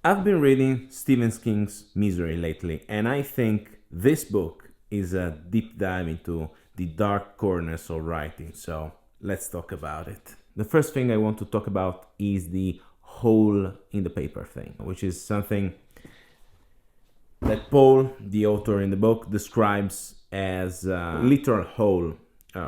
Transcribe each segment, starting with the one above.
I've been reading Stephen King's Misery lately, and I think this book is a deep dive into the dark corners of writing, so let's talk about it. The first thing I want to talk about is the hole in the paper thing, which is something that Paul, the author in the book, describes as a literal hole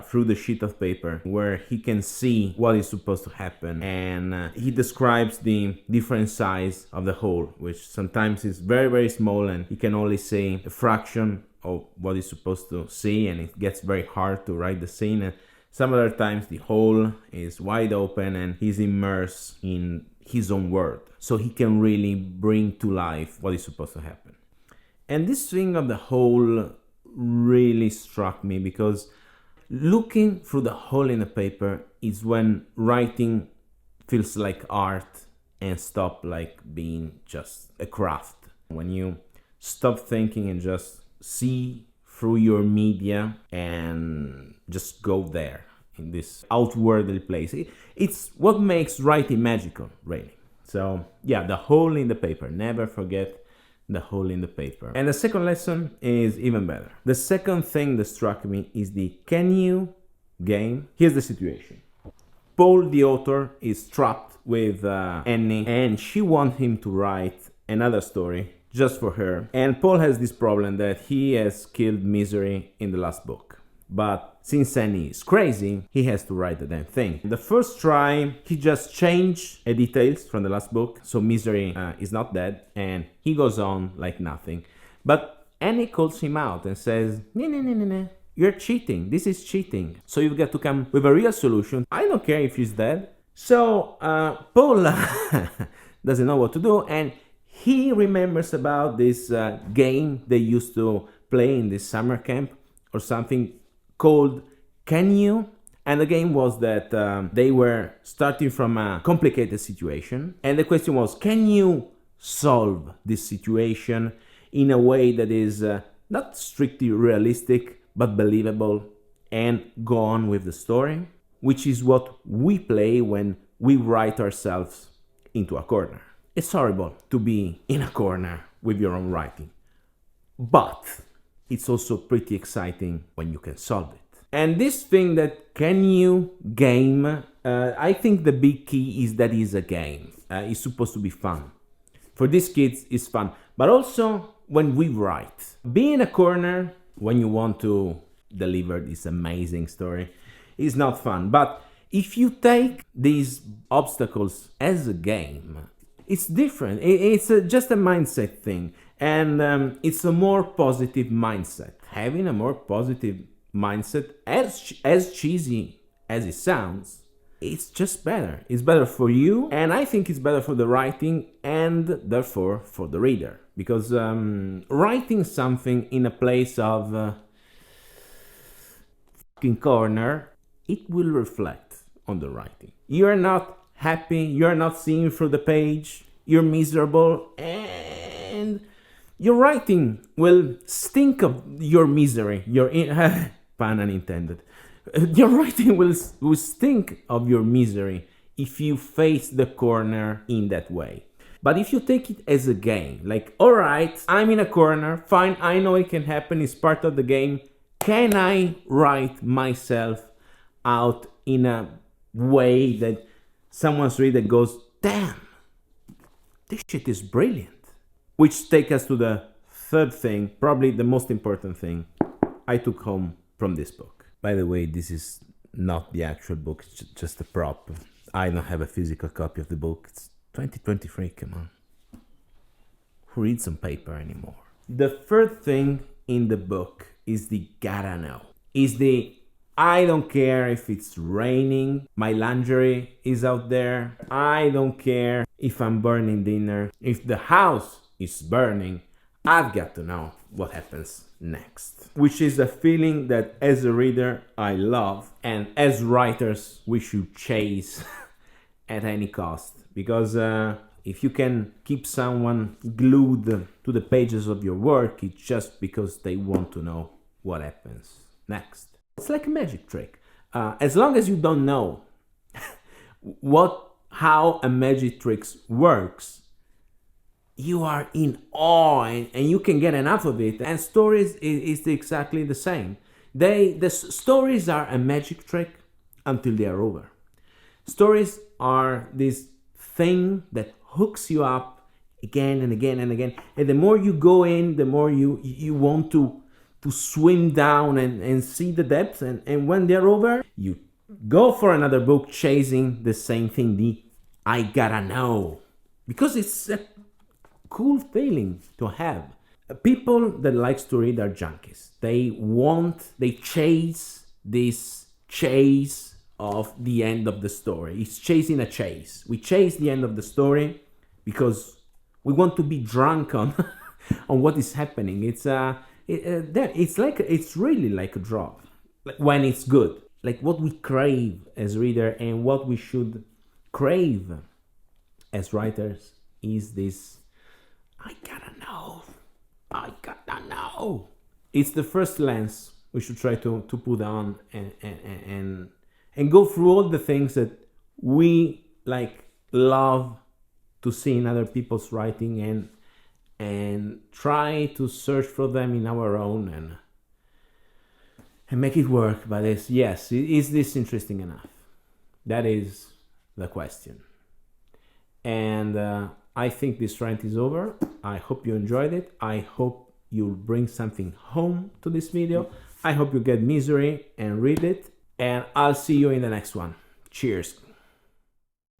through the sheet of paper where he can see what is supposed to happen, and he describes the different size of the hole, which sometimes is very very small and he can only see a fraction of what he's supposed to see, and it gets very hard to write the scene. And some other times the hole is wide open and he's immersed in his own world, so he can really bring to life what is supposed to happen. And this thing of the hole really struck me, because looking through the hole in the paper is when writing feels like art and stop like being just a craft. When you stop thinking and just see through your media and just go there in this outwardly place. It's what makes writing magical, really. So yeah, the hole in the paper. Never forget the hole in the paper. And the second lesson is even better. The second thing that struck me is the can you game. Here's the situation. Paul, the author, is trapped with Annie, and she wants him to write another story just for her. And Paul has this problem that he has killed Misery in the last book. But since Annie is crazy, he has to write the damn thing. The first try, he just changed details from the last book, so Misery is not dead, and he goes on like nothing. But Annie calls him out and says, no, you're cheating. This is cheating. So you've got to come with a real solution. I don't care if he's dead. So Paul doesn't know what to do, and he remembers about this game they used to play in this summer camp or something called Can You? And the game was that they were starting from a complicated situation, and the question was, can you solve this situation in a way that is not strictly realistic but believable, and go on with the story? Which is what we play when we write ourselves into a corner. It's horrible to be in a corner with your own writing, but it's also pretty exciting when you can solve it. And this thing that can you game, I think the big key is that it's a game. It's supposed to be fun. For these kids, it's fun. But also when we write. Being in a corner when you want to deliver this amazing story is not fun. But if you take these obstacles as a game, it's different. It's just a mindset thing. And it's a more positive mindset. Having a more positive mindset, as cheesy as it sounds, it's just better. It's better for you, and I think it's better for the writing and therefore for the reader. Because writing something in a place of fucking corner, it will reflect on the writing. You're not happy, you're not seeing through the page, you're miserable, and your writing will stink of your misery. Pun unintended. Your writing will stink of your misery if you face the corner in that way. But if you take it as a game, like, all right, I'm in a corner, fine, I know it can happen, it's part of the game. Can I write myself out in a way that someone's reader goes, damn, this shit is brilliant? Which takes us to the third thing, probably the most important thing I took home from this book. By the way, this is not the actual book, it's just a prop. I don't have a physical copy of the book. It's 2023, come on. Who reads on paper anymore? The third thing in the book is the gotta know. Is the I don't care if it's raining, my lingerie is out there. I don't care if I'm burning dinner. If the house is burning, I've got to know what happens next. Which is a feeling that as a reader I love, and as writers we should chase at any cost. Because if you can keep someone glued to the pages of your work, it's just because they want to know what happens next. It's like a magic trick. As long as you don't know how a magic trick works, you are in awe, and you can get enough of it. And stories is exactly the same. The stories are a magic trick until they are over. Stories are this thing that hooks you up again and again and again. And the more you go in, the more you want to swim down and see the depths. And when they're over, you go for another book chasing the same thing, the I gotta know. Because it's a cool feeling to have. People that likes to read are junkies. They chase this chase of the end of the story. It's chasing a chase. We chase the end of the story because we want to be drunk on on what is happening. It's really like a drug. Like when it's good. Like what we crave as reader and what we should crave as writers is this I gotta know. I gotta know. It's the first lens we should try to put on and go through all the things that we like love to see in other people's writing and try to search for them in our own and make it work. But is this interesting enough? That is the question. And I think this rant is over. I hope you enjoyed it. I hope you'll bring something home to this video. I hope you get Misery and read it. And I'll see you in the next one. Cheers.